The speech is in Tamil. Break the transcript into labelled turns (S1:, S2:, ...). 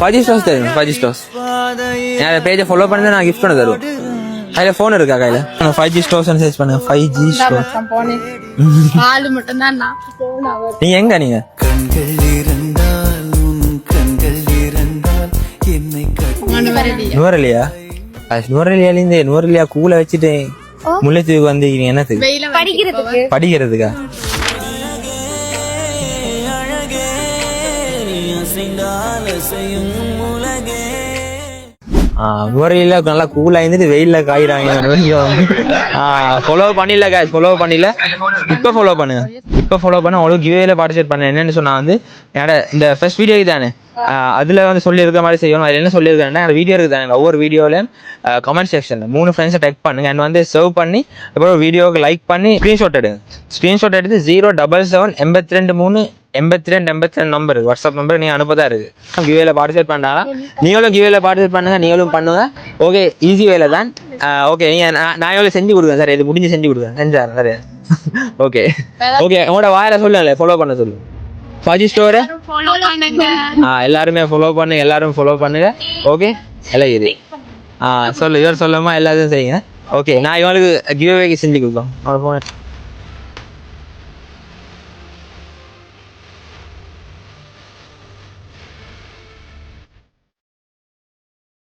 S1: 5G ஸ்டோர்ஸ் தெரியும் 5G ஸ்டோர்ஸ் என் பேஜை ஃபாலோ பண்ணி நான் கிஃப்ட் பண்ண தருவேன் கையில ஃபோன் இருக்கா கையில 5G ஸ்டோர்ஸ் சர்ச் பண்ணுங்க 5G ஸ்டோர்
S2: ஆளு மட்டும் தான்
S1: நீங்க எங்க நீங்க நுவரலியா நுவரலியாலேருந்து நுவரலியா கூல வச்சுட்டு முல்லைத்தீவுக்கு வந்தீங்க என்னத்துக்கு படிக்கிறதுக்கா நுவரையில நல்லா கூலா இருந்துட்டு வெயில்ல காயிறாங்க ஃபாலோ பண்ணல guys ஃபாலோ பண்ணல இப்ப ஃபாலோ பண்ணுங்க இப்ப ஃபாலோ பண்ண அவ்வளவு கிவேல பார்ட்டிசிபேட் பண்ணேன் என்னன்னு சொன்னா வந்து என்னோட இந்த ஃபர்ஸ்ட் வீடியோ தானே அதுல வந்து சொல்லி இருக்க மாதிரி செய்யணும் அதுல என்ன சொல்லி இருக்கேன்னா வீடியோ இருக்கு தானே ஒவ்வொரு வீடியோலயும் கமெண்ட் செக்ஷன்ல 3 ஃப்ரெண்ட்ஸை டெக் பண்ணுங்க அண்ட் வந்து சர்வ் பண்ணி அப்புறம் வீடியோக்கு லைக் பண்ணி ஸ்கிரீன்ஷாட் எடுத்து 07772 நம்பர் வாட்ஸ்அப் நம்பர் நீங்க அனுப்பதா இருக்கு கிவேல பார்ட்டிசிபேட் பண்ணாலும் நீங்களும் கிவேல பார்ட்டிசிபேட் பண்ணுங்க நீங்களும் பண்ணுங்க ஓகே ஈஸி வேலை தான் ஓகே நீங்க நான் எவ்வளவு செஞ்சு கொடுக்குறேன் சார் இது முடிஞ்சு செஞ்சு கொடுக்குறேன் செஞ்சாரு சார் ஓகே ஓகே உங்களோட வாயில சொல்லல ஃபாலோ பண்ண சொல்லு 5G ஸ்டோர் எல்லாருமே ஃபாலோ பண்ணுங்க எல்லாரும் ஃபாலோ பண்ணுங்க ஓகே எல்லாம் இது சொல்லு இவர் சொல்லாம எல்லாத்தையும் செய்யுங்க ஓகே நான் இவனுக்கு கிவ்அவேக்கு செஞ்சு கொடுப்போம்